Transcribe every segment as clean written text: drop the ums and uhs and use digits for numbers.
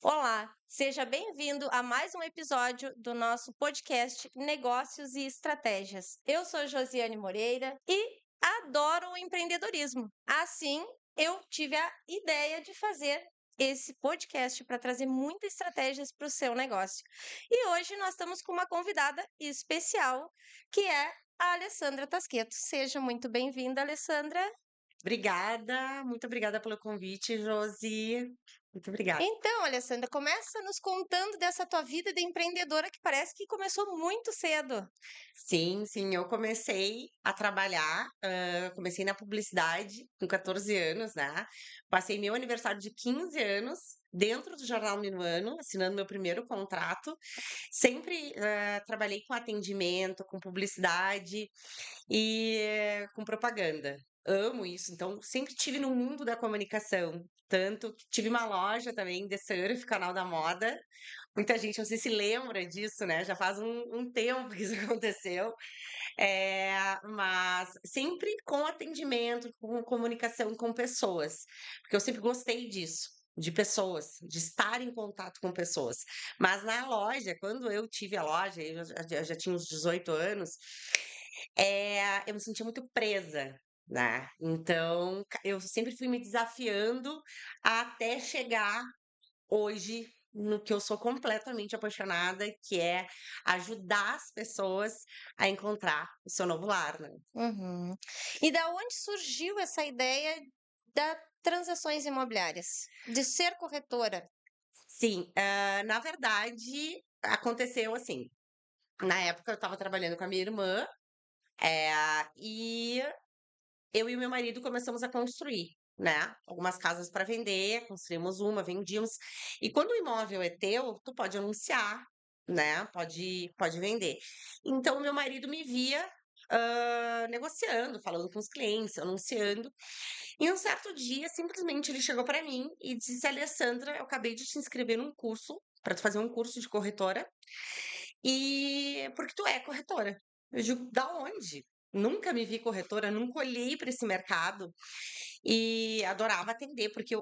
Olá, seja bem-vindo a mais um episódio do nosso podcast Negócios e Estratégias. Eu sou Josiane Moreira e adoro o empreendedorismo. Assim, eu tive a ideia de fazer esse podcast para trazer muitas estratégias para o seu negócio. E hoje nós estamos com uma convidada especial, que é a Alessandra Tasqueto. Seja muito bem-vinda, Alessandra. Obrigada, muito obrigada pelo convite, Josi. Muito obrigada. Então, Alessandra, começa nos contando dessa tua vida de empreendedora que parece que começou muito cedo. Sim, sim, eu comecei a trabalhar, comecei na publicidade com 14 anos, né? Passei meu aniversário de 15 anos dentro do Jornal Minuano, assinando meu primeiro contrato. Sempre, trabalhei com atendimento, com publicidade e com propaganda. Amo isso, então sempre tive no mundo da comunicação. Tanto que tive uma loja também de surf, canal da moda. Muita gente não sei se lembra disso, né? Já faz um tempo que isso aconteceu. Mas sempre com atendimento, com comunicação com pessoas, porque eu sempre gostei disso. De pessoas, de estar em contato com pessoas. Mas na loja, quando eu tive a loja, eu já tinha uns 18 anos, eu me sentia muito presa, né? Então, eu sempre fui me desafiando até chegar hoje no que eu sou completamente apaixonada, que é ajudar as pessoas a encontrar o seu novo lar, né. Uhum. E da onde surgiu essa ideia da transações imobiliárias, de ser corretora? Sim, na verdade, aconteceu assim, na época eu estava trabalhando com a minha irmã, e eu e o meu marido começamos a construir, né, algumas casas para vender, construímos uma, vendíamos. E quando o imóvel é teu, tu pode anunciar, né, pode vender. Então o meu marido me via, negociando, falando com os clientes, anunciando. E um certo dia, simplesmente, ele chegou para mim e disse: "Alessandra, eu acabei de te inscrever num curso, para tu fazer um curso de corretora, e porque tu é corretora". Eu digo: "Da onde?". Nunca me vi corretora, nunca olhei para esse mercado e adorava atender, porque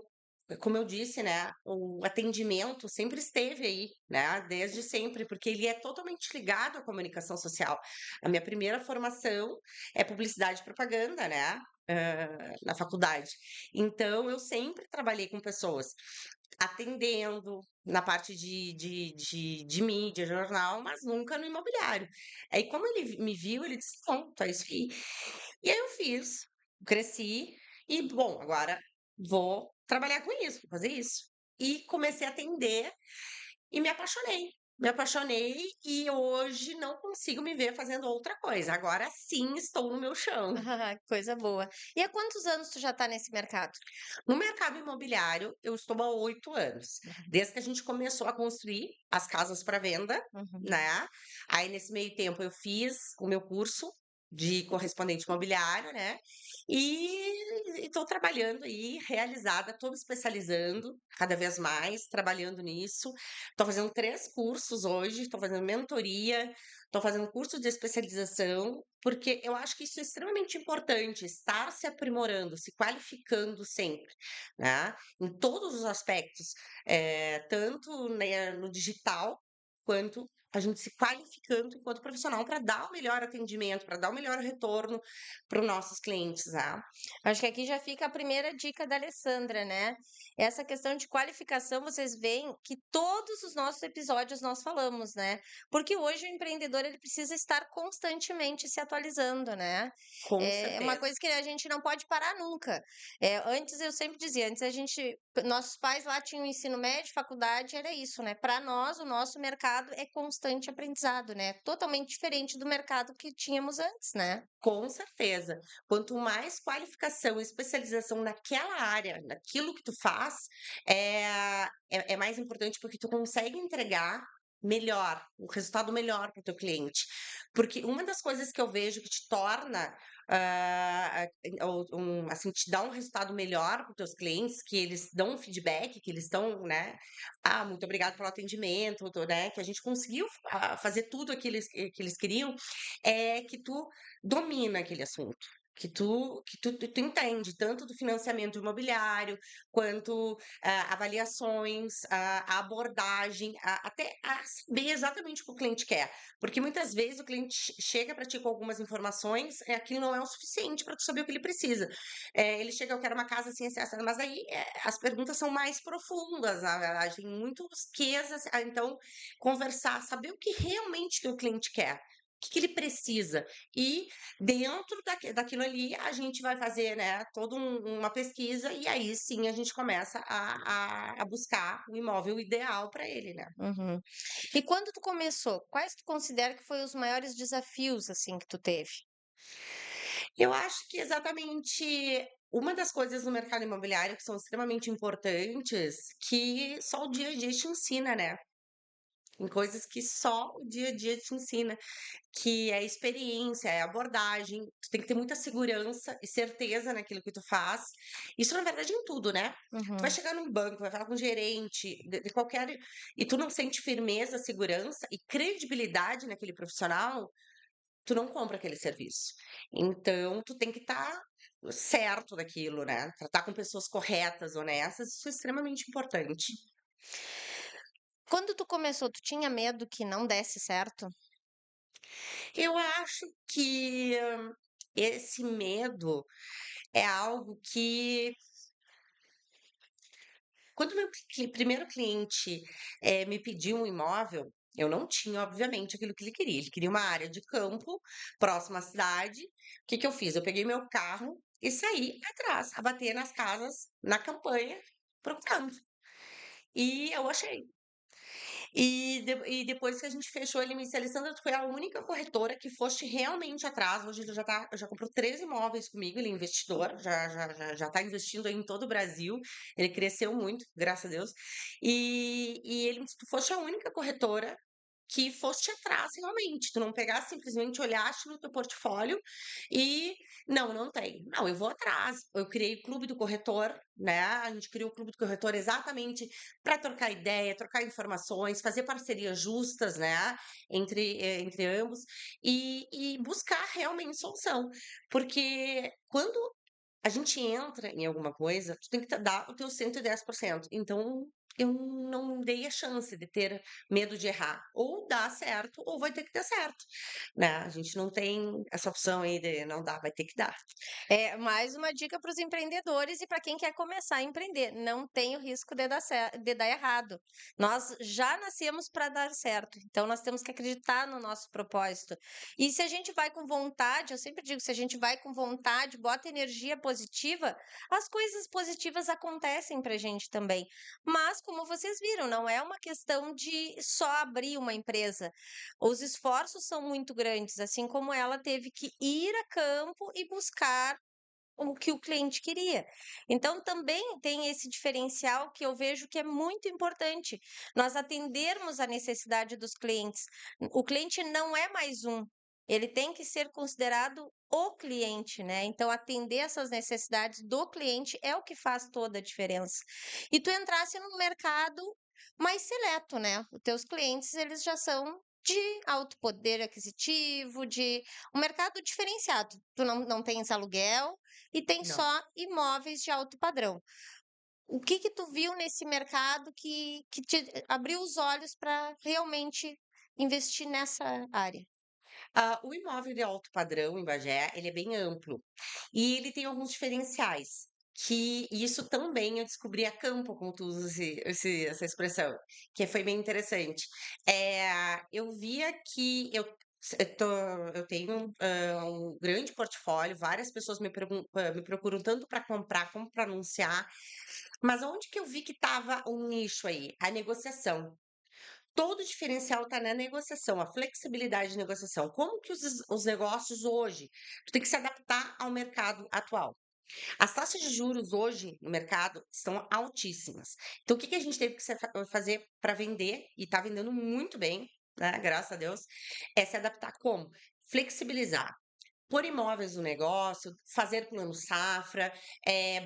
como eu disse, né, o atendimento sempre esteve aí, né, desde sempre, porque ele é totalmente ligado à comunicação social. A minha primeira formação é publicidade e propaganda, né, na faculdade. Então eu sempre trabalhei com pessoas, atendendo na parte de mídia, jornal, mas nunca no imobiliário. Aí como ele me viu, ele disse: "Não, é isso aí". E aí eu fiz, cresci e, bom, agora vou trabalhar com isso, vou fazer isso. E comecei a atender e me apaixonei. Me apaixonei e hoje não consigo me ver fazendo outra coisa. Agora sim estou no meu chão. Ah, coisa boa. E há quantos anos tu já está nesse mercado? No mercado imobiliário, eu estou há 8 anos, Uhum. desde que a gente começou a construir as casas para venda, Uhum. né. Aí, nesse meio tempo, eu fiz o meu curso de correspondente imobiliário, né, e estou trabalhando aí, realizada, estou me especializando cada vez mais, trabalhando nisso. Estou fazendo 3 cursos hoje, estou fazendo mentoria, estou fazendo curso de especialização, porque eu acho que isso é extremamente importante, estar se aprimorando, se qualificando sempre, né, em todos os aspectos, tanto, né, no digital, quanto a gente se qualificando enquanto profissional para dar o melhor atendimento, para dar o melhor retorno para os nossos clientes, né. Acho que aqui já fica a primeira dica da Alessandra, né? Essa questão de qualificação, vocês veem que todos os nossos episódios nós falamos, né? Porque hoje o empreendedor ele precisa estar constantemente se atualizando, né? Com É uma certeza. coisa que a gente não pode parar nunca. Antes eu sempre dizia, antes a gente, nossos pais lá tinham ensino médio, faculdade, era isso, né? Para nós, o nosso mercado é constante aprendizado, né? Totalmente diferente do mercado que tínhamos antes, né? Com certeza. Quanto mais qualificação e especialização naquela área, naquilo que tu faz, é mais importante, porque tu consegue entregar melhor, um resultado melhor para o teu cliente. Porque uma das coisas que eu vejo que te torna, assim, te dá um resultado melhor para os teus clientes, que eles dão um feedback, que eles estão, né, "Ah, muito obrigado pelo atendimento", né, que a gente conseguiu fazer tudo aquilo que eles queriam, é que tu domina aquele assunto. que tu entende tanto do financiamento imobiliário, quanto, avaliações, a abordagem, até a saber exatamente o que o cliente quer. Porque muitas vezes o cliente chega para ti com algumas informações, aquilo não é o suficiente para tu saber o que ele precisa. Ele chega: "Eu quero uma casa assim, assim, assado", mas aí, as perguntas são mais profundas, na verdade, tem muitos quês, então conversar, saber o que realmente teu cliente quer, o que que ele precisa. E dentro daquilo ali, a gente vai fazer, né, toda uma pesquisa e aí sim a gente começa a buscar o imóvel ideal para ele, né. Uhum. E quando tu começou, quais tu considera que foi os maiores desafios, assim, que tu teve? Eu acho que exatamente uma das coisas no mercado imobiliário que são extremamente importantes, que só o dia a dia te ensina, né. Tem coisas que só o dia a dia te ensina. Que é experiência, é abordagem, tu tem que ter muita segurança e certeza naquilo que tu faz. Isso na verdade em tudo, né. Tu vai Uhum. chegar num banco, vai falar com um gerente de qualquer e tu não sente firmeza, segurança e credibilidade naquele profissional, tu não compra aquele serviço. Então tu tem que estar certo daquilo, né, tratar com pessoas corretas, honestas, isso é extremamente importante. Quando tu começou, tu tinha medo que não desse certo? Eu acho que esse medo é algo que quando meu primeiro cliente, me pediu um imóvel, eu não tinha, obviamente, aquilo que ele queria. Ele queria uma área de campo, próxima à cidade. O que que eu fiz? Eu peguei meu carro e saí atrás, a bater nas casas, na campanha, procurando. E eu achei. E depois que a gente fechou, ele me disse: "Alessandra, tu foi a única corretora que foste realmente atrás". Hoje ele já comprou 3 imóveis comigo, ele é investidor, já tá investindo aí em todo o Brasil. Ele cresceu muito, graças a Deus. E ele me disse: "Tu foste a única corretora que foste atrás realmente, tu não pegaste, simplesmente olhaste no teu portfólio e não tem. Não, eu vou atrás. Eu criei o clube do corretor, né? A gente criou o clube do corretor exatamente para trocar ideia, trocar informações, fazer parcerias justas, né? Entre ambos e buscar realmente solução. Porque quando a gente entra em alguma coisa, tu tem que dar o teu 110%. Então, eu não dei a chance de ter medo de errar. Ou dá certo, ou vai ter que dar certo, né. A gente não tem essa opção aí de não dá, vai ter que dar. É mais uma dica para os empreendedores e para quem quer começar a empreender: não tem o risco de dar errado. Nós já nascemos para dar certo, então nós temos que acreditar no nosso propósito. E se a gente vai com vontade, eu sempre digo, se a gente vai com vontade, bota energia positiva, as coisas positivas acontecem para a gente também. Mas, como vocês viram, não é uma questão de só abrir uma empresa. Os esforços são muito grandes, assim como ela teve que ir a campo e buscar o que o cliente queria. Então, também tem esse diferencial que eu vejo que é muito importante, nós atendermos a necessidade dos clientes. O cliente não é mais um, ele tem que ser considerado o cliente, né? Então, atender essas necessidades do cliente é o que faz toda a diferença. E tu entrasse num mercado mais seleto, né? Os teus clientes, eles já são de alto poder aquisitivo, de um mercado diferenciado. Tu não tens aluguel, e tem Não. só imóveis de alto padrão. O que que tu viu nesse mercado que te abriu os olhos para realmente investir nessa área? O imóvel de alto padrão em Bagé, ele é bem amplo, e ele tem alguns diferenciais, que isso também eu descobri a campo, como tu usa essa expressão, que foi bem interessante. Eu via que eu tô eu tenho, um grande portfólio, várias pessoas me procuram tanto para comprar como para anunciar, mas onde que eu vi que estava um nicho aí? A negociação. Todo o diferencial está na negociação, a flexibilidade de negociação. Como que os negócios hoje, tu tem que se adaptar ao mercado atual. As taxas de juros hoje no mercado estão altíssimas. Então, o que que a gente teve que fazer para vender, e está vendendo muito bem, né, graças a Deus, é se adaptar como? Flexibilizar. por imóveis no negócio, fazer plano safra,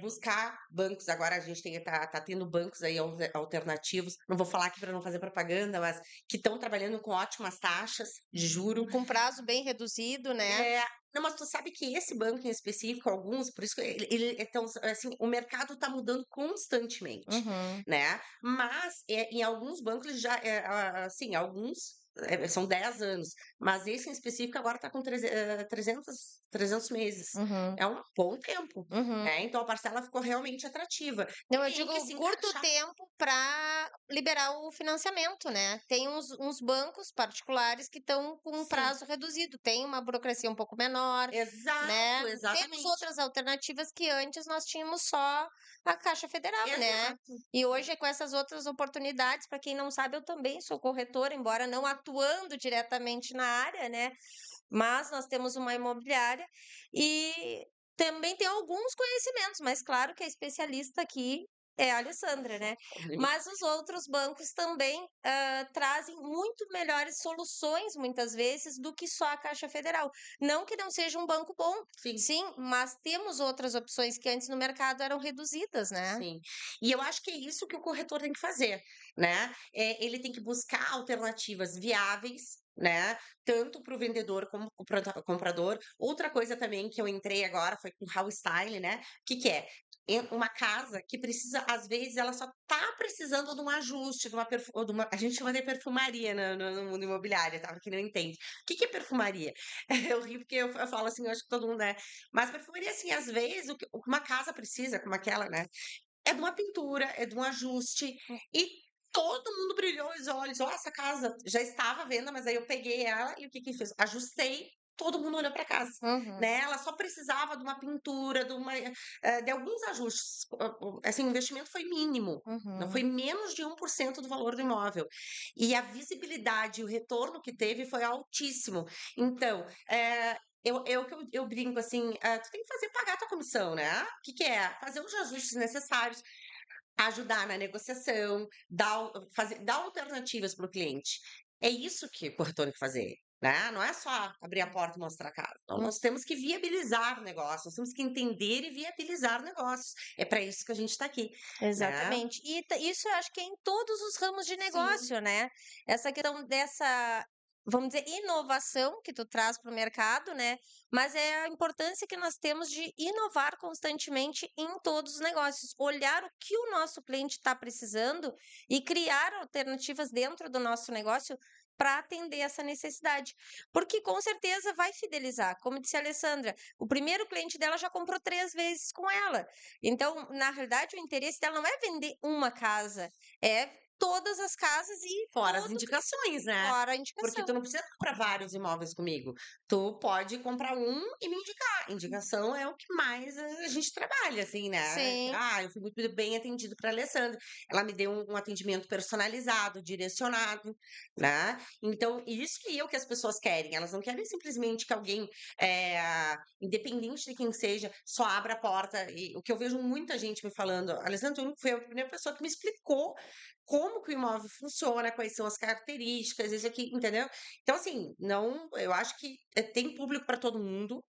buscar bancos. Agora a gente tá tendo bancos aí alternativos. Não vou falar aqui para não fazer propaganda, mas que estão trabalhando com ótimas taxas de juro. Com prazo bem reduzido, né? Não, mas tu sabe que esse banco em específico, alguns, por isso que ele é tão, assim, o mercado está mudando constantemente, Uhum. né? Mas em alguns bancos eles já, assim, alguns são 10 anos, mas esse em específico agora está com 300 meses. Uhum. É um bom tempo, Uhum. né? Então a parcela ficou realmente atrativa. Não, eu Tem que digo se curto encaixar. tempo para liberar o financiamento, né? Tem uns bancos particulares que estão com um Sim, prazo reduzido, tem uma burocracia um pouco menor, exato, né? Temos exatamente. outras alternativas que antes nós tínhamos só a Caixa Federal, né? Exato. E hoje, com essas outras oportunidades, para quem não sabe, eu também sou corretora, embora não atuando diretamente na área, né? Mas nós temos uma imobiliária e também tem alguns conhecimentos, mas claro que a especialista aqui é a Alessandra, né? Mas os outros bancos também trazem muito melhores soluções, muitas vezes, do que só a Caixa Federal. Não que não seja um banco bom, Sim. sim, mas temos outras opções que antes no mercado eram reduzidas, né? Sim. E eu acho que é isso que o corretor tem que fazer, né? Ele tem que buscar alternativas viáveis, né? Tanto para o vendedor como para o comprador. Outra coisa também que eu entrei agora foi com house style, né? O que que é? Uma casa que precisa, às vezes, ela só tá precisando de um ajuste, a gente chama de perfumaria no mundo imobiliário, tá? Pra quem não entende. O que que é perfumaria? Eu rio porque eu falo assim, eu acho que todo mundo, né? Mas perfumaria, assim, às vezes, o que uma casa precisa, como aquela, né? É de uma pintura, é de um ajuste, e todo mundo brilhou os olhos. Ó, essa casa já estava à venda, mas aí eu peguei ela e o que que fiz? Ajustei, todo mundo olhou para casa, Uhum, né? Ela só precisava de uma pintura, de alguns ajustes. Assim, o investimento foi mínimo, não foi uhum. menos de 1% do valor do imóvel. E a visibilidade, o retorno que teve foi altíssimo. Então, eu brinco assim, tu tem que fazer pagar a tua comissão, né? O que que é? Fazer os ajustes necessários, ajudar na negociação, dar alternativas para o cliente. É isso que o corretor tem que fazer, né? Não é só abrir a porta e mostrar a casa. Então, nós temos que viabilizar negócios, nós temos que entender e viabilizar negócios. É para isso que a gente está aqui, né? Exatamente. E isso eu acho que é em todos os ramos de Sim, negócio, né? Essa questão dessa, vamos dizer, inovação que tu traz para o mercado, né? Mas é a importância que nós temos de inovar constantemente em todos os negócios, olhar o que o nosso cliente está precisando e criar alternativas dentro do nosso negócio para atender essa necessidade. Porque com certeza vai fidelizar. Como disse a Alessandra, o primeiro cliente dela já comprou 3 vezes com ela. Então, na realidade, o interesse dela não é vender uma casa, é todas as casas e fora as todo indicações, né? fora a Porque indicação. tu não precisa comprar vários imóveis comigo. Tu pode comprar um e me indicar. Indicação é o que mais a gente trabalha, assim, né? Sim. Eu fui muito bem atendido para a Alessandra. Ela me deu um atendimento personalizado, direcionado, né? Então, isso que as pessoas querem. Elas não querem simplesmente que alguém, independente de quem seja, só abra a porta. E o que eu vejo muita gente me falando, Alessandra, tu foi a primeira pessoa que me explicou como que o imóvel funciona, quais são as características, isso aqui, entendeu? Então, assim, não, eu acho que tem público para todo mundo,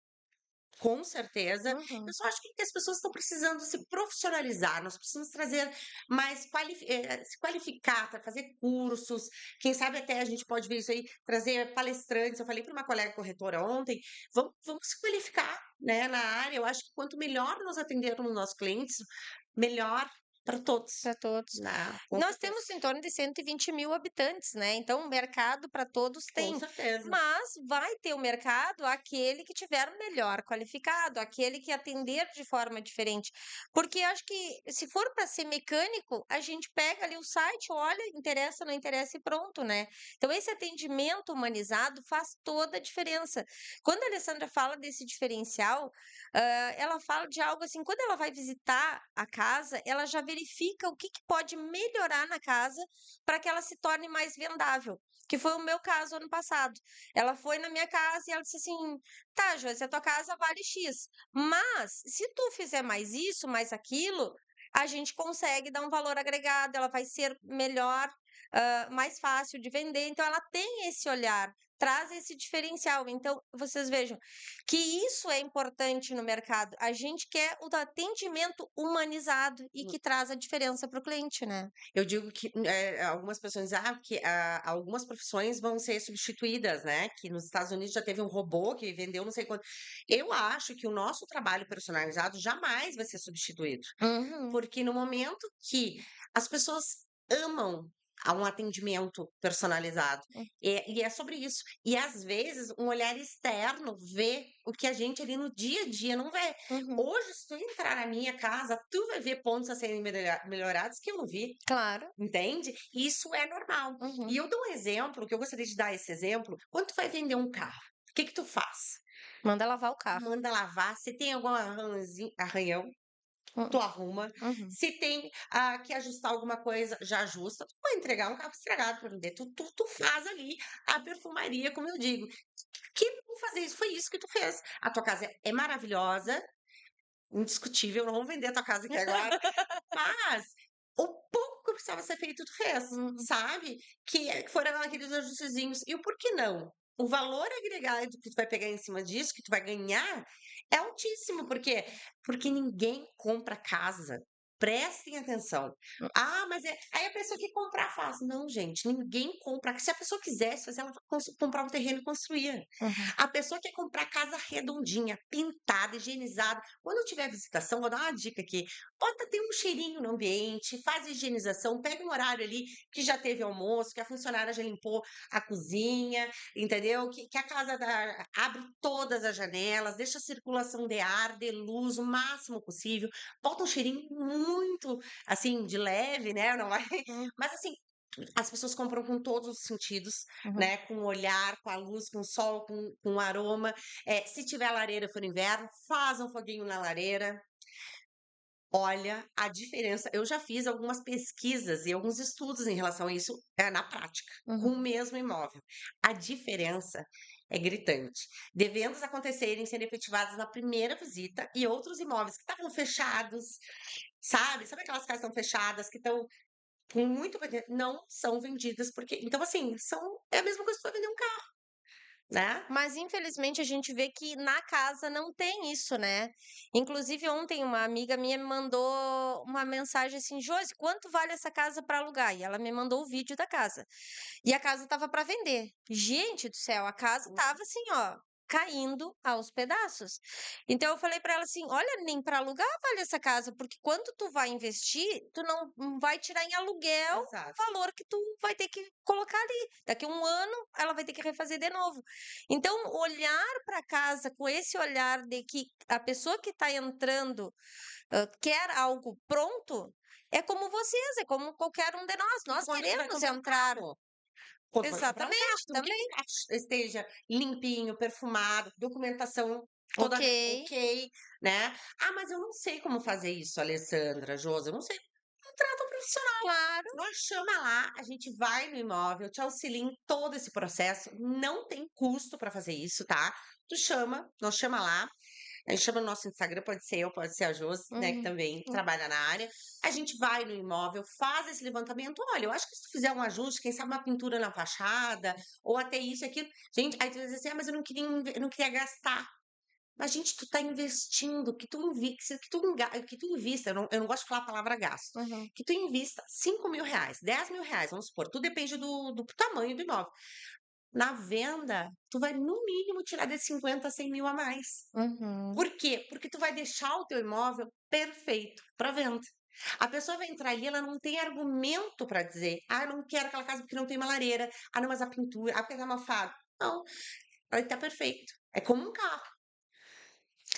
com certeza. Eu Uhum. só acho que as pessoas estão precisando se profissionalizar, nós precisamos trazer mais, se qualificar, fazer cursos, quem sabe até a gente pode ver isso aí, trazer palestrantes. Eu falei para uma colega corretora ontem, vamos se qualificar, né, na área. Eu acho que quanto melhor nós atendermos nossos clientes, melhor para todos, Para todos. né? Com Nós certeza. temos em torno de 120 mil habitantes, né? Então, o mercado para todos Com tem. certeza. Mas vai ter o mercado aquele que tiver melhor qualificado, aquele que atender de forma diferente. Porque acho que se for para ser mecânico, a gente pega ali o site, olha, interessa, não interessa e pronto, né? Então, esse atendimento humanizado faz toda a diferença. Quando a Alessandra fala desse diferencial, ela fala de algo assim, quando ela vai visitar a casa, ela já verifica o que que pode melhorar na casa para que ela se torne mais vendável, que foi o meu caso ano passado. Ela foi na minha casa e ela disse assim: "Tá, Josi, a tua casa vale X, mas se tu fizer mais isso, mais aquilo, a gente consegue dar um valor agregado, ela vai ser melhor". mais fácil de vender. Então, ela tem esse olhar, traz esse diferencial. Então, vocês vejam que isso é importante no mercado. A gente quer o atendimento humanizado e que traz a diferença para o cliente, né? Eu digo que algumas pessoas dizem que algumas profissões vão ser substituídas, né? Que nos Estados Unidos já teve um robô que vendeu não sei quanto. Eu acho que o nosso trabalho personalizado jamais vai ser substituído. Uhum. Porque no momento que as pessoas amam a um atendimento personalizado, e é sobre isso. E às vezes um olhar externo vê o que a gente ali no dia a dia não vê. Uhum. Hoje, se tu entrar na minha casa, tu vai ver pontos a serem melhorados que eu não vi. Claro. Entende? Isso é normal. Uhum. E eu dou um exemplo, que eu gostaria de dar esse exemplo. Quando tu vai vender um carro, o que que tu faz? Manda lavar o carro. Manda lavar. Se tem algum arranhão, Hum, tu arruma. Uhum. Se tem que ajustar alguma coisa, já ajusta. Tu vai entregar um carro estragado para vender. Tu faz ali a perfumaria, como eu digo. Que bom fazer isso? Foi isso que tu fez. A tua casa é maravilhosa, indiscutível. Não vamos vender a tua casa aqui agora. Mas o pouco que precisava ser feito, tu fez, Uhum. sabe? Que foram aqueles ajustezinhos. E o por que não? O valor agregado que tu vai pegar em cima disso, que tu vai ganhar, é altíssimo. Por quê? Porque ninguém compra casa. Prestem atenção. Ah, mas aí a pessoa que comprar faz. Não, gente, ninguém compra. Se a pessoa quisesse fazer, ela vai comprar um terreno e construir. Uhum. A pessoa quer comprar casa redondinha, pintada, higienizada. Quando tiver visitação, vou dar uma dica aqui. Bota ter um cheirinho no ambiente, faz a higienização, pega um horário ali que já teve almoço, que a funcionária já limpou a cozinha, entendeu? Que a casa abre todas as janelas, deixa a circulação de ar, de luz o máximo possível. Bota um cheirinho muito, assim, de leve, né? Não vai... Uhum. Mas, assim, as pessoas compram com todos os sentidos, Uhum. né? Com o olhar, com a luz, com o sol, com o aroma. Se tiver lareira for inverno, faz um foguinho na lareira. Olha a diferença. Eu já fiz algumas pesquisas e alguns estudos em relação a isso na prática, com Uhum. o mesmo imóvel. A diferença é gritante. De vendas acontecerem, serem efetivadas na primeira visita e outros imóveis que estavam fechados, sabe? Sabe aquelas casas que estão fechadas, que estão com muito não são vendidas porque então assim, é a mesma coisa que tu vai vender um carro, né. Mas infelizmente a gente vê que na casa não tem isso, né. Inclusive ontem uma amiga minha me mandou uma mensagem assim: "Josi, quanto vale essa casa para alugar?" E ela me mandou o vídeo da casa. E a casa estava para vender. Gente do céu, a casa estava assim, ó, caindo aos pedaços. Então eu falei para ela assim: "Olha, nem para alugar vale essa casa, porque quando tu vai investir, tu não vai tirar em aluguel o Exato. valor que tu vai ter que colocar ali. Daqui a 1 ano, ela vai ter que refazer de novo". Então, olhar para casa com esse olhar de que a pessoa que está entrando, quer algo pronto, é como vocês, é como qualquer um de nós. Tipo Nós quando tu vai queremos comprar um entrar. carro. Quando tu vai comprar um carro, Exatamente, tu quer que também. o carro esteja limpinho, perfumado, documentação toda Ok. ok, né. "Ah, mas eu não sei como fazer isso, Alessandra, Josi, eu não sei". Contrata um profissional. Claro. Nós chama lá, a gente vai no imóvel, te auxilia em todo esse processo, não tem custo para fazer isso, tá. Tu chama, nós chama lá, a gente chama no nosso Instagram, pode ser eu, pode ser a Josi, né, que Uhum. também Hum. trabalha na área. A gente vai no imóvel, faz esse levantamento. Olha, eu acho que se tu fizer um ajuste, quem sabe uma pintura na fachada, ou até isso e aquilo. Gente, aí tu diz assim: "Ah, mas eu não queria gastar". Mas, gente, tu tá investindo, que tu invista, eu não gosto de falar a palavra gasto, Uhum. que tu invista R$ 5.000, R$ 10.000, vamos supor, tudo depende do tamanho do imóvel. Na venda, tu vai no mínimo tirar de 50 a 100 mil a mais. Uhum. Por quê? Porque tu vai deixar o teu imóvel perfeito para venda. A pessoa vai entrar ali, ela não tem argumento para dizer: "Ah, eu não quero aquela casa porque não tem uma lareira. Ah, não, mas a pintura, porque tá mofado". Não, aí tá perfeito. É como um carro,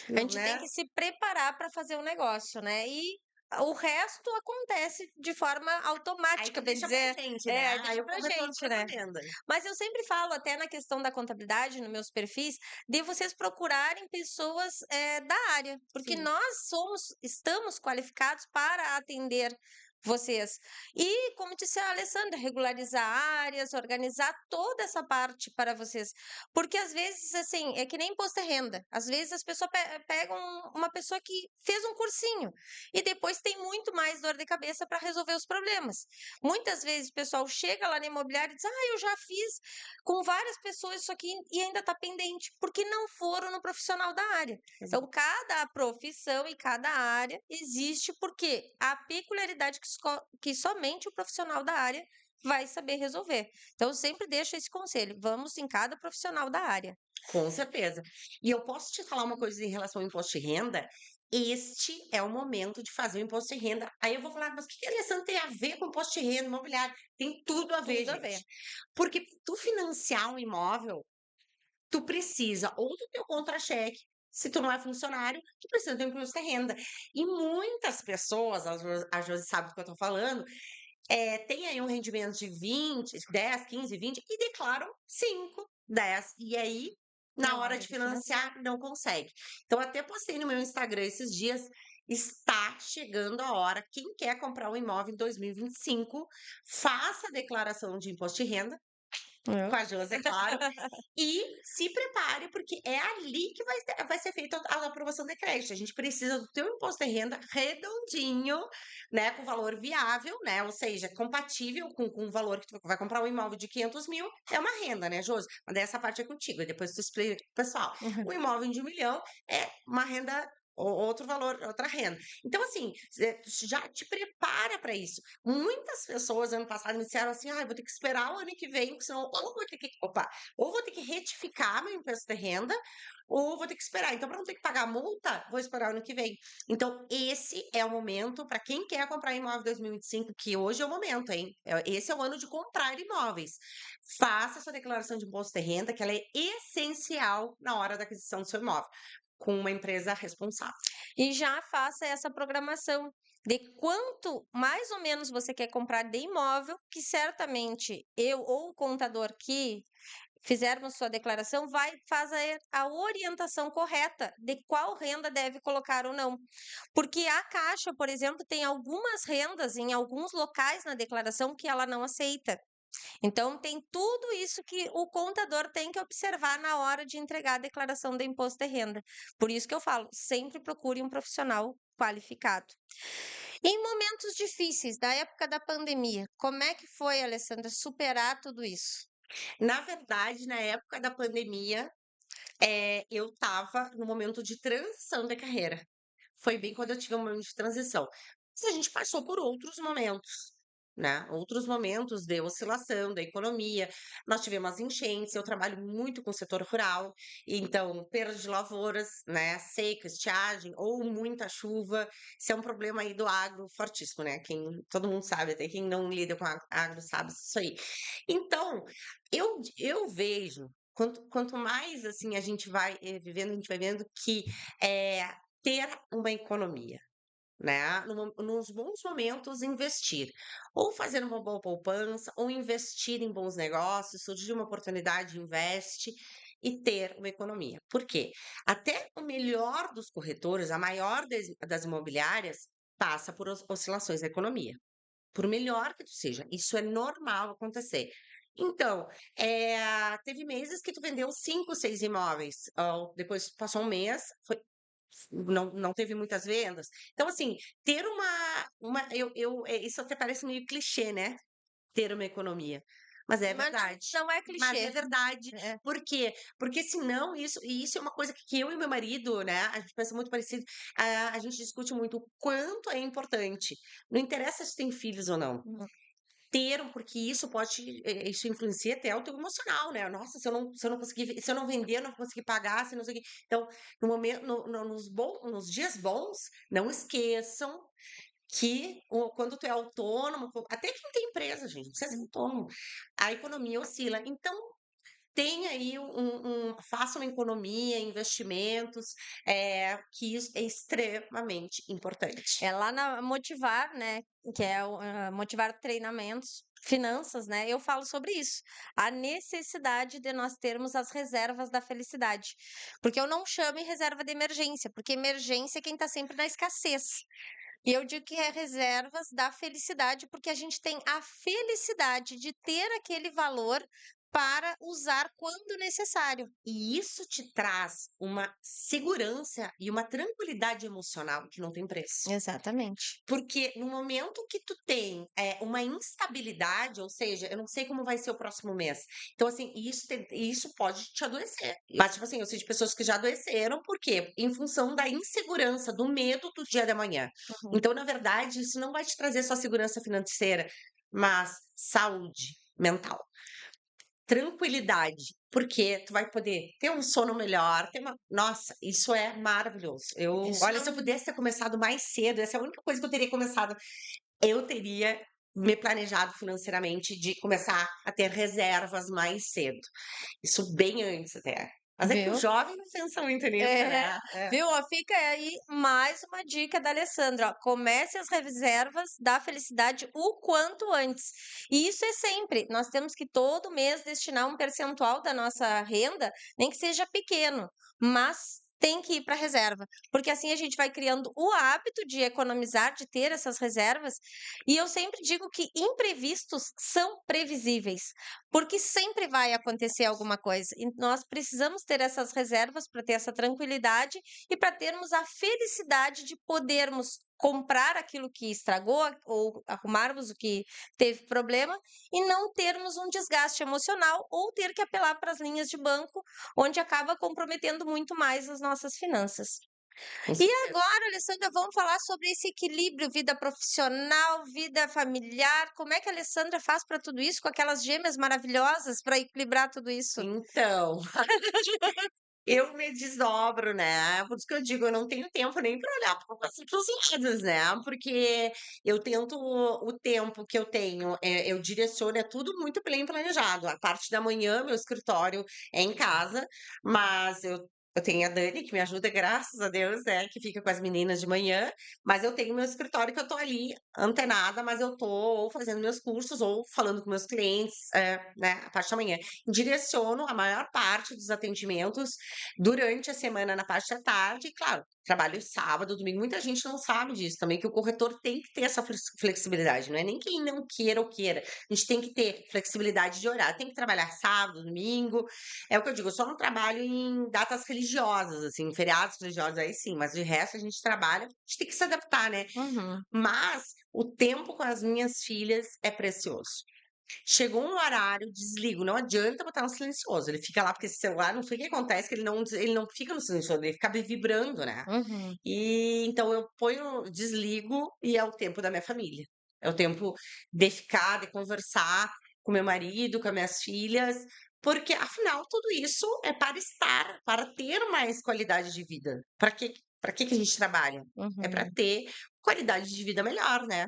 A gente tem né. que se preparar para fazer o negócio, né, e o resto acontece de forma Aí automática, tu bem deixa pra dizer. gente, né. É, aí Aí deixa eu pra como retorno gente, pra tua né. venda. Mas eu sempre falo, até na questão da contabilidade, nos meus perfis, de vocês procurarem pessoas, da área, porque Sim. nós estamos qualificados para atender vocês. E, como disse a Alessandra, regularizar áreas, organizar toda essa parte para vocês. Porque às vezes, assim, é que nem imposto de renda. Às vezes as pessoas pegam uma pessoa que fez um cursinho e depois tem muito mais dor de cabeça para resolver os problemas. Muitas vezes o pessoal chega lá na imobiliária e diz: Ah, eu já fiz com várias pessoas isso aqui e ainda está pendente, porque não foram no profissional da área. Então, cada profissão e cada área existe porque a peculiaridade que somente o profissional da área vai saber resolver. Então, eu sempre deixo esse conselho: vamos em cada profissional da área. Com certeza. E eu posso te falar uma coisa em relação ao imposto de renda? Este é o momento de fazer o imposto de renda. Aí eu vou falar, mas o que que a Alessandra tem a ver com imposto de renda imobiliário? Tem tudo a ver, Tudo a ver. gente. Porque tu financiar um imóvel, tu precisa ou do teu contra-cheque, se tu não é funcionário, tu precisa do imposto de renda. E muitas pessoas, a Josi sabe do que eu tô falando, tem aí um rendimento de 20, 10, 15, 20 e declaram 5, 10. E aí, na Na hora hora de de financiar. financiar, não consegue. Então, até postei no meu Instagram esses dias. Está chegando a hora. Quem quer comprar um imóvel em 2025, faça a declaração de imposto de renda, É. com a Josi, é claro, e se prepare, porque é ali que vai ser feita a aprovação de crédito. A gente precisa do teu imposto de renda redondinho, né, com valor viável, né, ou seja, compatível com o valor que tu vai comprar um imóvel de 500 mil, é uma renda, né, Josi? Mas daí essa parte é contigo, e depois tu explica pro pessoal. Um imóvel de 1 milhão é uma renda, outro valor, outra renda. Então, assim, já te prepara para isso. Muitas pessoas ano passado me disseram assim: ah, vou ter que esperar o ano que vem, porque senão ou vou ter que, opa, ou vou ter que retificar meu imposto de renda, ou vou ter que esperar. Então, para não ter que pagar multa, vou esperar o ano que vem. Então, esse é o momento para quem quer comprar imóvel 2025, que hoje é o momento, hein? Esse é o ano de comprar imóveis. Faça sua declaração de imposto de renda, que ela é essencial na hora da aquisição do seu imóvel, com uma empresa responsável. E já faça essa programação de quanto mais ou menos você quer comprar de imóvel, que certamente eu ou o contador que fizermos sua declaração vai fazer a orientação correta de qual renda deve colocar ou não. Porque a Caixa, por exemplo, tem algumas rendas em alguns locais na declaração que ela não aceita. Então, tem tudo isso que o contador tem que observar na hora de entregar a declaração do imposto de renda. Por isso que eu falo, sempre procure um profissional qualificado. Em momentos difíceis, da época da pandemia, como é que foi, Alessandra, superar tudo isso? Na verdade, na época da pandemia, eu estava no momento de transição da carreira. Foi bem quando eu tive um momento de transição. Mas a gente passou por outros momentos, né? Outros momentos de oscilação da economia. Nós tivemos as enchentes, eu trabalho muito com o setor rural, então perda de lavouras, né? Seca, estiagem ou muita chuva. Isso é um problema aí do agro fortíssimo, né? Todo mundo sabe, até quem não lida com agro sabe isso aí. Então, eu vejo, quanto mais assim a gente vai vivendo, a gente vai vendo que é, ter uma economia, né? Nos bons momentos, investir. Ou fazer uma boa poupança, ou investir em bons negócios, surgir uma oportunidade, investe e ter uma economia. Por quê? Até o melhor dos corretores, a maior das imobiliárias, passa por oscilações da economia. Por melhor que tu seja, isso é normal acontecer. Então, teve meses que tu vendeu 5, 6 imóveis, depois passou um mês, não teve muitas vendas. Então, assim, ter isso até parece meio clichê, né? Ter uma economia. Mas é Mas verdade. não é Mas é clichê. verdade. É. Por quê? Porque senão isso é uma coisa que eu e meu marido, né, a gente pensa muito parecido, a gente discute muito o quanto é importante. Não interessa se tem filhos ou não. Porque isso influencia até o teu emocional, né? Nossa, se eu não conseguir, se eu não vender, eu não conseguir pagar, se não sei o quê. Então, no momento, nos dias bons, não esqueçam que quando tu é autônomo, até quem tem empresa, gente, não precisa ser autônomo, a economia oscila. Então, tem aí faça uma economia, investimentos, que isso é extremamente importante. É lá na Motivar, né, que é o Motivar Treinamentos, Finanças, né, eu falo sobre isso, a necessidade de nós termos as reservas da felicidade, porque eu não chamo em reserva de emergência, porque emergência é quem está sempre na escassez. E eu digo que é reservas da felicidade, porque a gente tem a felicidade de ter aquele valor para usar quando necessário. E isso te traz uma segurança e uma tranquilidade emocional que não tem preço. Exatamente. Porque no momento que tu tem, uma instabilidade, ou seja, eu não sei como vai ser o próximo mês. Então, assim, isso pode te adoecer. Mas, tipo assim, eu sei de pessoas que já adoeceram, por quê? Em função da insegurança, do medo do dia de amanhã. Uhum. Então, na verdade, isso não vai te trazer só segurança financeira, mas saúde mental, tranquilidade, porque tu vai poder ter um sono melhor, ter uma nossa, isso é maravilhoso. Isso Olha, se eu pudesse ter começado mais cedo, essa é a única coisa que eu teria começado, eu teria me planejado financeiramente de começar a ter reservas mais cedo. Isso bem antes até. Mas é que o viu? jovem não pensa muito nisso, É, né. É. viu? Ó, fica aí mais uma dica da Alessandra, ó. Comece as reservas da felicidade o quanto antes. E isso é sempre. Nós temos que todo mês destinar um percentual da nossa renda, nem que seja pequeno, mas tem que ir para a reserva, porque assim a gente vai criando o hábito de economizar, de ter essas reservas. E eu sempre digo que imprevistos são previsíveis, porque sempre vai acontecer alguma coisa. E nós precisamos ter essas reservas para ter essa tranquilidade e para termos a felicidade de podermos comprar aquilo que estragou ou arrumarmos o que teve problema e não termos um desgaste emocional ou ter que apelar para as linhas de banco, onde acaba comprometendo muito mais as nossas finanças. Com E certeza. agora, Alessandra, vamos falar sobre esse equilíbrio, vida profissional, vida familiar. Como é que a Alessandra faz para tudo isso, com aquelas gêmeas maravilhosas, para equilibrar tudo isso? Então, eu me desdobro, né, por isso que eu digo, eu não tenho tempo nem para olhar para os lados, né, porque eu tento o tempo que eu tenho, eu direciono, é tudo muito bem planejado. A parte da manhã, meu escritório é em casa, mas eu tenho a Dani que me ajuda, graças a Deus, né, que fica com as meninas de manhã, mas eu tenho meu escritório que eu tô ali antenada, mas eu tô ou fazendo meus cursos ou falando com meus clientes, né, a parte da manhã. Direciono a maior parte dos atendimentos durante a semana, na parte da tarde, e claro, trabalho sábado, domingo. Muita gente não sabe disso também, que o corretor tem que ter essa flexibilidade, não é nem quem não queira ou queira. A gente tem que ter flexibilidade de horário, tem que trabalhar sábado, domingo. É o que eu digo, eu só não trabalho em datas religiosas, assim, em feriados religiosos, aí sim, mas de resto a gente trabalha, a gente tem que se adaptar, né? Uhum. Mas o tempo com as minhas filhas é precioso. Chegou um horário, desligo, não adianta botar no silencioso, ele fica lá, porque esse celular, não sei o que acontece, que ele não fica no silencioso, ele fica vibrando, né. Uhum. E então eu ponho desligo e é o tempo da minha família. É o tempo de ficar, de conversar com meu marido, com as minhas filhas, porque afinal tudo isso é para estar, para ter mais qualidade de vida. Para que a gente trabalha? É para Uhum. ter qualidade de vida melhor, né.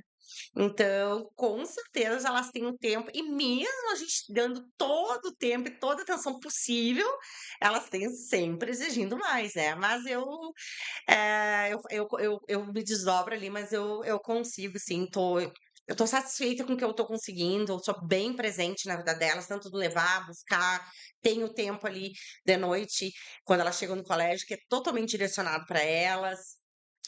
Então, com certeza elas têm um tempo, e mesmo a gente dando todo o tempo e toda a atenção possível, elas têm sempre exigindo mais, né. Mas eu me desdobro ali, mas eu consigo sim, eu tô satisfeita com o que eu tô conseguindo, eu sou bem presente na vida delas, tanto do levar, buscar, tenho tempo ali de noite, quando elas chegam no colégio, que é totalmente direcionado para elas.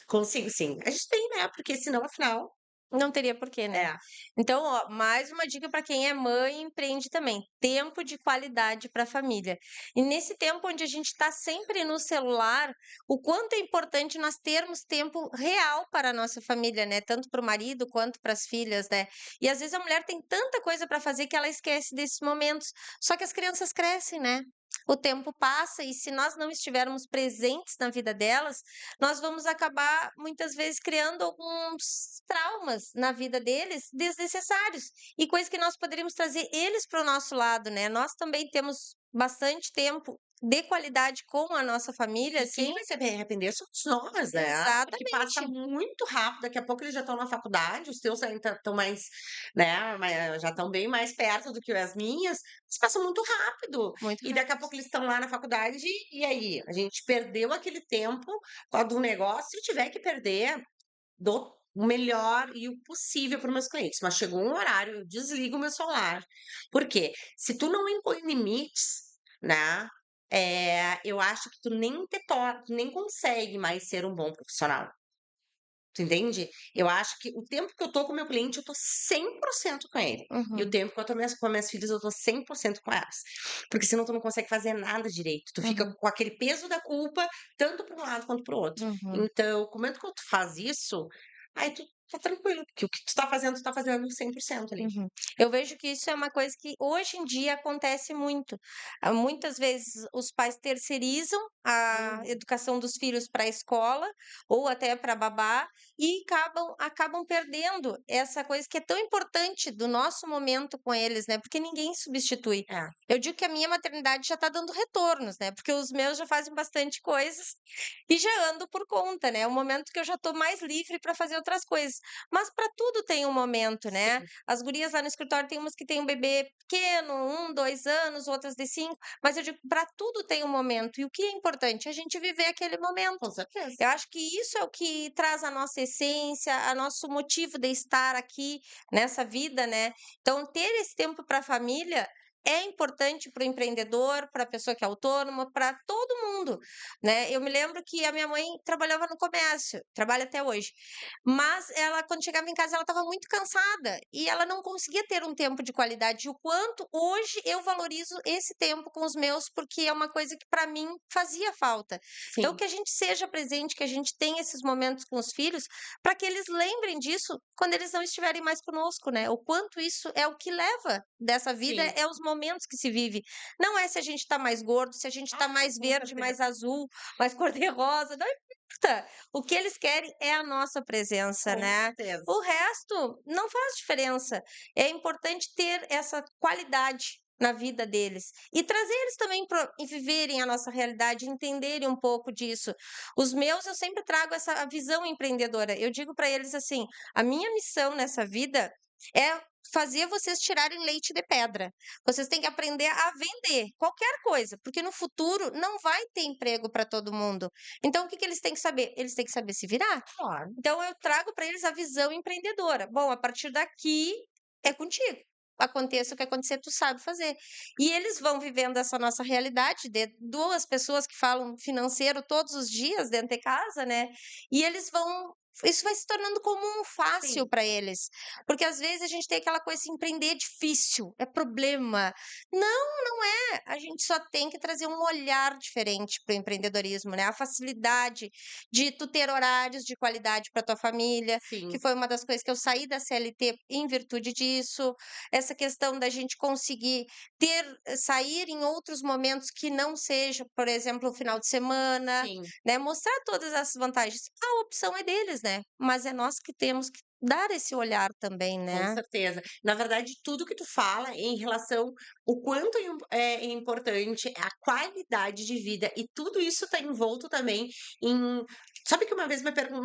Consigo sim. A gente tem, né, porque senão afinal Não teria porquê, né? é. Então, ó, mais uma dica para quem é mãe e empreende também: tempo de qualidade para a família. E nesse tempo onde a gente está sempre no celular, o quanto é importante nós termos tempo real para a nossa família, né? Tanto para o marido quanto para as filhas, né? E às vezes a mulher tem tanta coisa para fazer que ela esquece desses momentos. Só que as crianças crescem, né? O tempo passa e se nós não estivermos presentes na vida delas, nós vamos acabar muitas vezes criando alguns traumas na vida deles desnecessários e coisas que nós poderíamos trazer eles para o nosso lado, né? Nós também temos bastante tempo de qualidade com a nossa família, E quem assim. vai se arrepender somos nós, né, porque passa Exatamente. muito rápido, daqui a pouco eles já estão na faculdade, os teus ainda estão mais, né, já estão bem mais perto do que as minhas, mas passa muito rápido. Muito E daqui a rápido. pouco eles estão lá na faculdade, e aí? A gente perdeu aquele tempo com a do negócio, se eu tiver que perder, dou o melhor e o possível para os meus clientes, mas chegou um horário, eu desligo o meu celular. Por quê? Se tu não impõe limites, né, eu acho que tu nem consegue mais ser um bom profissional. Tu entende? Eu acho que o tempo que eu tô com o meu cliente, eu tô 100% com ele. E o Uhum, tempo que eu tô com as minhas filhas, eu tô 100% com elas. Porque senão tu não consegue fazer nada direito. Tu fica uhum, com aquele peso da culpa, tanto para um lado quanto para o outro. uhum. Então, o momento que tu faz isso, aí tu tá tranquilo, porque o que tu tá fazendo 100% ali. Uhum. Eu vejo que isso é uma coisa que hoje em dia acontece muito. Muitas vezes os pais terceirizam a Uhum. educação dos filhos para a escola ou até para babá e acabam perdendo essa coisa que é tão importante do nosso momento com eles, né? Porque ninguém substitui. É, Eu digo que a minha maternidade já está dando retornos, né? Porque os meus já fazem bastante coisas e já ando por conta, né? É um momento que eu já estou mais livre para fazer outras coisas. Mas para tudo tem um momento, né? sim, As gurias lá no escritório tem umas que têm um bebê pequeno, 2 anos, outras de 5, mas eu digo, para tudo tem um momento. E o que é importante? A gente viver aquele com momento. certeza. Eu acho que isso é o que traz a nossa essência, a nosso motivo de estar aqui nessa vida, né? Então, ter esse tempo para a família é importante para o empreendedor, para a pessoa que é autônoma, para todo mundo, né? Eu me lembro que a minha mãe trabalhava no comércio, trabalha até hoje. Mas ela, quando chegava em casa, ela estava muito cansada e ela não conseguia ter um tempo de qualidade. O quanto hoje eu valorizo esse tempo com os meus, porque é uma coisa que para mim fazia falta. Então, Sim, que a gente seja presente, que a gente tenha esses momentos com os filhos, para que eles lembrem disso quando eles não estiverem mais conosco, né? O quanto isso é o que leva dessa vida, sim. é os momentos que se vive. Não é se a gente está mais gordo, se a gente está Ah, mais com verde, mais certeza, azul, mais cor-de-rosa, não importa. O que eles querem é a nossa presença, com né? certeza. O resto não faz diferença. É importante ter essa qualidade na vida deles e trazer eles também para viverem a nossa realidade, entenderem um pouco disso. Os meus eu sempre trago essa visão empreendedora. Eu digo para eles assim: a minha missão nessa vida é fazer vocês tirarem leite de pedra. Vocês têm que aprender a vender qualquer coisa, porque no futuro não vai ter emprego para todo mundo. Então, o que que eles têm que saber? Eles têm que saber se virar. Claro. Então, eu trago para eles a visão empreendedora. Bom, a partir daqui é contigo. Aconteça o que acontecer, tu sabe fazer. E eles vão vivendo essa nossa realidade de duas pessoas que falam financeiro todos os dias dentro de casa, né? E eles vão. Isso vai se tornando comum, fácil Sim. para eles. Porque às vezes a gente tem aquela coisa assim, empreender é difícil, é problema. Não, não é. A gente só tem que trazer um olhar diferente para o empreendedorismo, né? A facilidade de tu ter horários de qualidade para tua família, que Sim, foi uma das coisas que eu saí da CLT em virtude disso. Essa questão da gente conseguir sair em outros momentos que não seja, por exemplo, o final de semana, sim. né? Mostrar todas essas vantagens. A opção é deles, né? Mas é nós que temos que dar esse olhar também, Com né? certeza. Na verdade, tudo que tu fala em relação o quanto é importante a qualidade de vida e tudo isso está envolto também em sabe que uma vez me pergun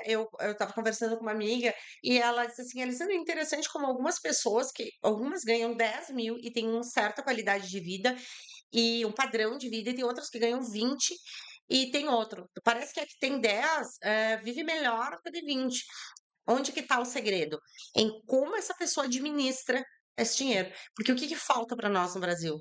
eu estava conversando com uma amiga e ela disse assim: "Alessandra, é interessante como algumas pessoas que algumas ganham 10.000 e têm uma certa qualidade de vida e um padrão de vida, e tem outras que ganham 20 e tem outro. Parece que a que tem 10, vive melhor que a de 20. Onde que está o segredo? Em como essa pessoa administra esse dinheiro. Porque o que que falta para nós no Brasil?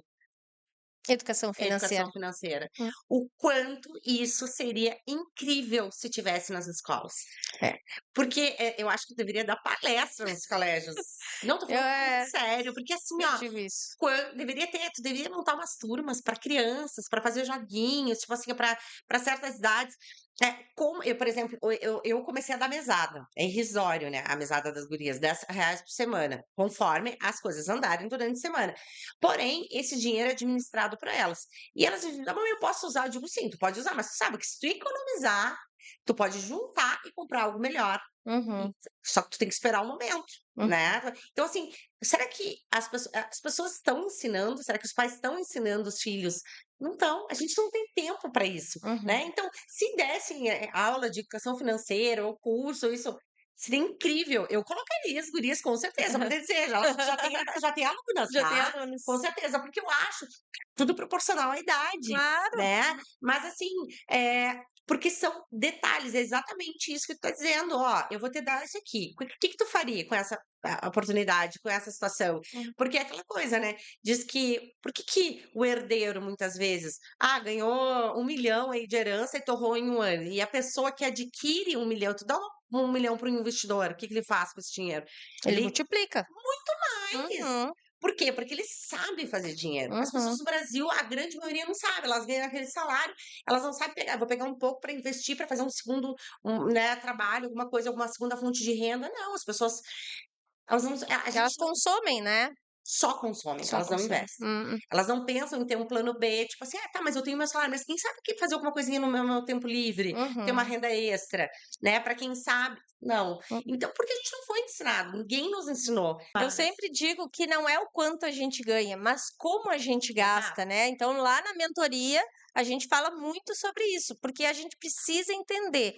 Educação É educação financeira. financeira. Hum, O quanto isso seria incrível se tivesse nas escolas. é. Porque, eu acho que deveria dar palestra nos colégios. Não, tô falando muito É, sério, porque assim, eu ó, tive isso. deveria ter, tu deveria montar umas turmas para crianças, para fazer joguinhos, tipo assim, para certas idades. Como eu, por exemplo, eu comecei a dar mesada. É irrisório, né? A mesada das gurias, R$ 10 por semana, conforme as coisas andarem durante a semana. Porém, esse dinheiro é administrado para elas. E elas dizem, "Ah, mãe, eu posso usar?" Eu digo, sim, tu pode usar, mas tu sabe que se tu economizar, tu pode juntar e comprar algo melhor. E Uhum, só que tu tem que esperar o momento, uhum, né. Então, assim, será que as pessoas estão ensinando? Será que os pais estão ensinando os filhos? Não estão, a gente não tem tempo para isso, uhum. né. Então, se dessem, aula de educação financeira ou curso, isso seria incrível. Eu colocaria as gurias com certeza, para dizer, já tem alunas, Já tem tá. Com alunos. certeza, porque eu acho tudo proporcional à idade, Claro. né. Mas assim, porque são detalhes, é exatamente isso que tu tá dizendo: "Ó, eu vou te dar isso aqui, o que que tu faria com essa a oportunidade, com essa situação. Hum. Porque é aquela coisa, né, diz que por que que o herdeiro muitas vezes, ganhou 1.000.000 aí de herança e torrou em 1 ano, e a pessoa que adquire 1.000.000, tu dá 1.000.000 para o investidor, o que que ele faz com esse dinheiro? Ele Ele multiplica. faz. Uhum, Por quê? Porque ele sabe fazer dinheiro. As pessoas uhum. do Brasil, a grande maioria não sabe, elas ganham aquele salário, elas não sabem pegar, vou pegar um pouco para investir, para fazer um segundo, né, trabalho, alguma coisa, alguma segunda fonte de renda. Não, as pessoas, elas não, a Elas gente não consomem, né? só consomem, Só elas não consomem. investem. Elas não pensam em ter um plano B, tipo assim: tá, mas eu tenho meu salário", mas quem sabe que fazer alguma coisinha no meu tempo livre, ter uma Uhum, renda extra, né, para quem sabe, não. hum. Então, porque a gente não foi ensinado, ninguém nos ensinou. Eu Mas sempre digo que não é o quanto a gente ganha, mas como a gente exato, gasta, né? Então, lá na mentoria, a gente fala muito sobre isso, porque a gente precisa entender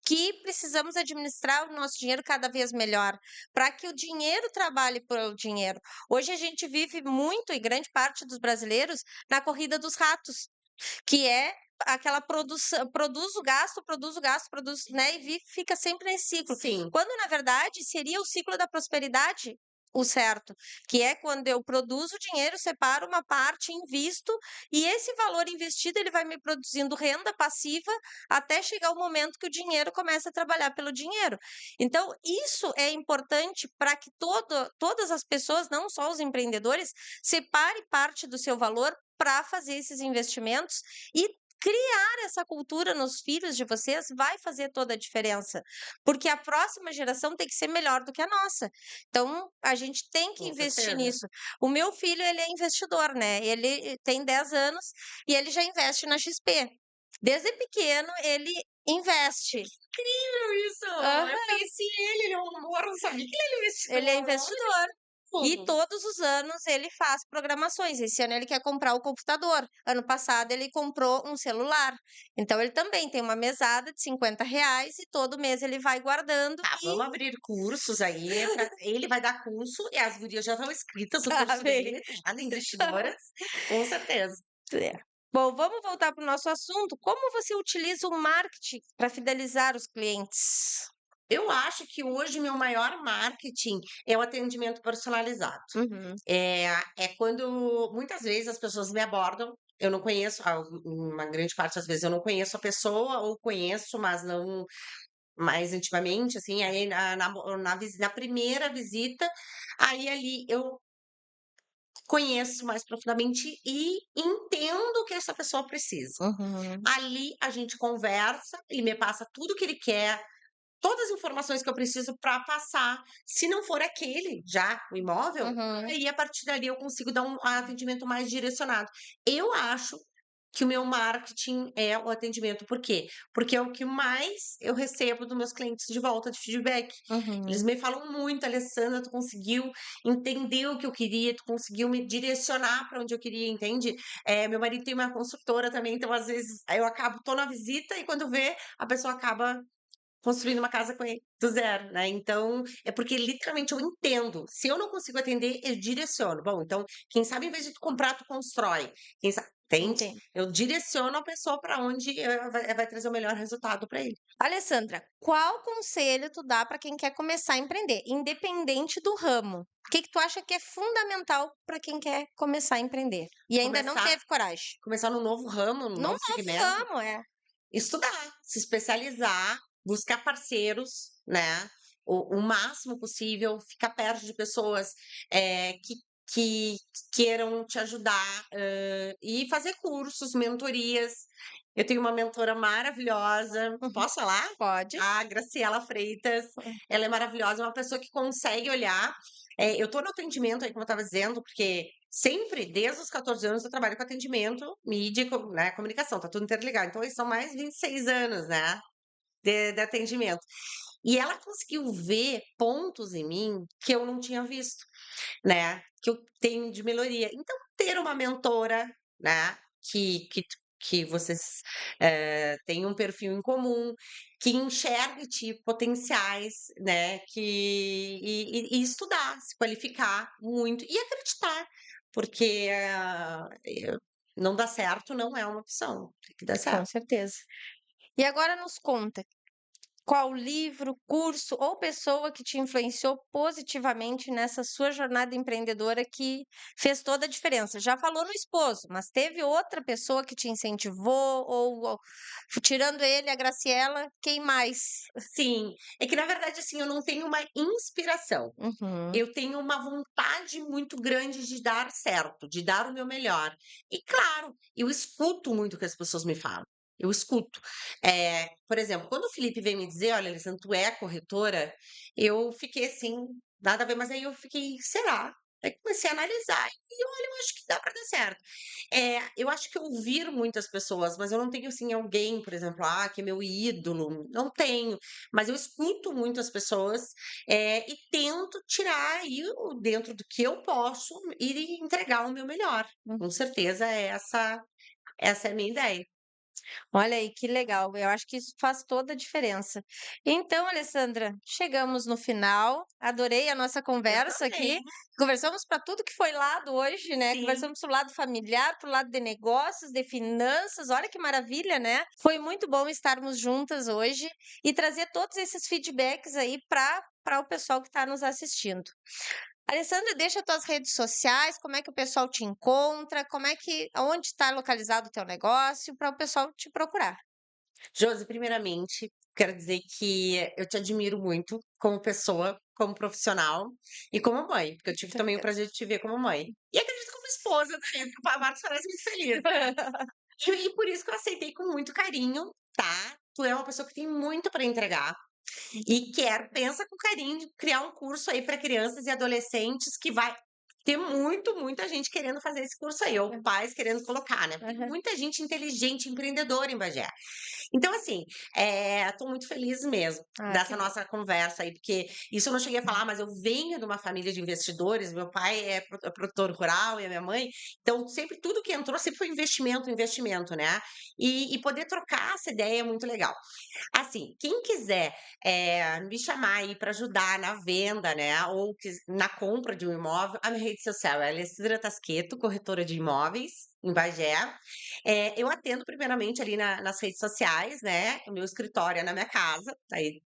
que precisamos administrar o nosso dinheiro cada vez melhor, para que o dinheiro trabalhe pelo dinheiro. Hoje a gente vive muito, e grande parte dos brasileiros, na corrida dos ratos, que é aquela produção, produz o gasto, produz, né, e fica sempre nesse ciclo. sim. Quando na verdade seria o ciclo da prosperidade o certo, que é quando eu produzo dinheiro, separo uma parte, invisto, e esse valor investido ele vai me produzindo renda passiva até chegar o momento que o dinheiro começa a trabalhar pelo dinheiro. Então, isso é importante para que todas as pessoas, não só os empreendedores, separe parte do seu valor para fazer esses investimentos e criar essa cultura nos filhos de vocês vai fazer toda a diferença, porque a próxima geração tem que ser melhor do que a nossa. Então, a gente tem que Com investir certeza. nisso. O meu filho, ele é investidor, né? Ele tem 10 anos e ele já investe na XP. Desde pequeno, ele investe. Incrível isso! Eu Aham, conheci ele, ele é um amor, não sabia que ele era ele é investidor. Olha investidor. E como. todos os anos ele faz programações. Esse ano ele quer comprar o computador. Ano passado ele comprou um celular. Então ele também tem uma mesada de R$ 50 e todo mês ele vai guardando Tá, e vamos abrir cursos aí, ele vai dar curso e as gurias já estão inscritas no curso sabe? dele, tá, de investidoras, com certeza. É. Bom, vamos voltar para o nosso assunto. Como você utiliza o marketing para fidelizar os clientes? Eu acho que hoje meu maior marketing é o atendimento personalizado. Uhum, É, é quando muitas vezes as pessoas me abordam, eu não conheço, uma grande parte das vezes eu não conheço a pessoa, ou conheço, mas não mais intimamente, assim, aí na primeira visita, aí ali eu conheço mais profundamente e entendo o que essa pessoa precisa. uhum, Ali a gente conversa, ele me passa tudo que ele quer, todas as informações que eu preciso para passar. Se não for aquele já, o imóvel, uhum. aí a partir dali eu consigo dar um atendimento mais direcionado. Eu acho que o meu marketing é o atendimento. Por quê? Porque é o que mais eu recebo dos meus clientes de volta de feedback. Eles Uhum. me falam muito: "Alessandra, tu conseguiu entender o que eu queria, tu conseguiu me direcionar para onde eu queria", entende? Meu marido tem uma construtora também, então às vezes eu tô na visita e quando vê, a pessoa acaba construindo uma casa com ele do zero, né. Então, é porque literalmente eu entendo. Se eu não consigo atender, eu direciono. Bom, então, quem sabe em vez de tu comprar, tu constrói. Quem sa entende? Entendi. Eu direciono a pessoa para onde, vai trazer o melhor resultado para ele. Alessandra, qual conselho tu dá para quem quer começar a empreender, independente do ramo? O que que tu acha que é fundamental para quem quer começar a empreender e ainda não Começar teve coragem? começar num novo ramo, num Num novo novo segmento, ramo, é. estudar, se especializar, buscar parceiros, né, o máximo possível, ficar perto de pessoas, que queiram te ajudar, e fazer cursos, mentorias. Eu tenho uma mentora maravilhosa, Uhum. posso falar? Pode. A Graciela Freitas, ela é maravilhosa, é uma pessoa que consegue olhar. Eu estou no atendimento aí, como eu estava dizendo, porque sempre, desde os 14 anos, eu trabalho com atendimento, mídia, né, comunicação, tá tudo interligado. Então, são mais de 26 anos, né, de atendimento. E ela conseguiu ver pontos em mim que eu não tinha visto, né, que eu tenho de melhoria. Então, ter uma mentora, né, que vocês, têm um perfil em comum, que enxergue ti potenciais, né, e estudar, se qualificar muito e acreditar, porque, não dá certo não é uma opção, tem que dar Com certo. certeza. E agora nos conta, qual livro, curso ou pessoa que te influenciou positivamente nessa sua jornada empreendedora que fez toda a diferença? Já falou no esposo, mas teve outra pessoa que te incentivou ou tirando ele, a Graciela, quem mais? Sim, é que na verdade, assim, eu não tenho uma inspiração. Uhum. Eu tenho uma vontade muito grande de dar certo, de dar o meu melhor. E claro, eu escuto muito o que as pessoas me falam. Eu escuto. Por exemplo, quando o Felipe veio me dizer: "Olha, Alessandra, tu é corretora", eu fiquei assim, nada a ver, mas aí eu fiquei: "Será?". Aí comecei a analisar e olha, eu acho que dá para dar certo. Eu acho que eu ouvir muitas pessoas, mas eu não tenho, assim, alguém, por exemplo, que é meu ídolo, não tenho. Mas eu escuto muito as pessoas, e tento tirar aí o dentro do que eu posso e entregar o meu melhor. Com certeza essa é a minha ideia. Olha aí, que legal. Eu acho que isso faz toda a diferença. Então, Alessandra, chegamos no final. Adorei a nossa Eu conversa aqui. também, Conversamos para tudo que foi lado hoje, né? sim. Conversamos pro lado familiar, pro lado de negócios, de finanças. Olha que maravilha, né? Foi muito bom estarmos juntas hoje e trazer todos esses feedbacks aí para o pessoal que está nos assistindo. Alessandra, deixa tuas redes sociais, como é que o pessoal te encontra, onde está localizado o teu negócio, para o pessoal te procurar. Josi, primeiramente, quero dizer que eu te admiro muito como pessoa, como profissional e como mãe, porque eu tive Muito também o obrigada. prazer de te ver como mãe. E acredito como esposa também, porque o Marcos parece muito feliz, né. E por isso que eu aceitei com muito carinho, tá. Tu é uma pessoa que tem muito para entregar e pensa com carinho de criar um curso aí para crianças e adolescentes que vai ter muita gente querendo fazer esse curso aí, ou pais querendo colocar, né, porque tem Aham. muita gente inteligente, empreendedora em Bagé. Então, assim, tô muito feliz mesmo Ah, que dessa bom. nossa conversa aí, porque isso eu não cheguei a falar, mas eu venho de uma família de investidores, meu pai é produtor rural e a minha mãe, então sempre tudo que entrou sempre foi investimento, investimento, né. E poder trocar essa ideia é muito legal. Assim, quem quiser, me chamar aí para ajudar na venda, né, ou na compra de um imóvel, a minha rede social é Alessandra Tasqueto, corretora de imóveis, em Bagé. Eu atendo primeiramente ali nas redes sociais, né, o meu escritório é na minha casa, aí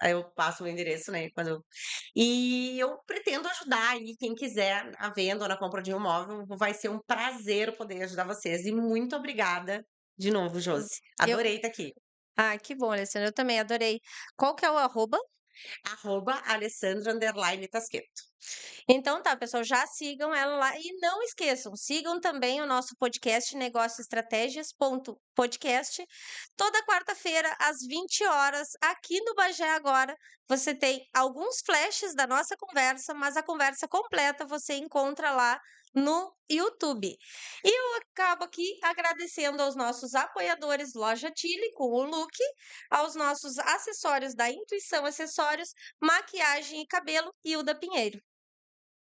eu passo o endereço, né, e eu pretendo ajudar aí quem quiser na venda ou na compra de um imóvel, vai ser um prazer poder ajudar vocês e muito obrigada de novo, Josi. Eu Adorei estar aqui. que bom, Alessandra, eu também adorei. Qual que é o arroba? @Alessandra_Tasqueto. Então tá, pessoal, já sigam ela lá e não esqueçam, sigam também o nosso podcast Negócio Estratégias podcast. Toda quarta-feira às 20 horas aqui no Bagé Agora, você tem alguns flashes da nossa conversa, mas a conversa completa você encontra lá no YouTube. E eu acabo aqui agradecendo aos nossos apoiadores Loja Tilly com o look, aos nossos acessórios da Intuição Acessórios, maquiagem e cabelo, Hilda Pinheiro.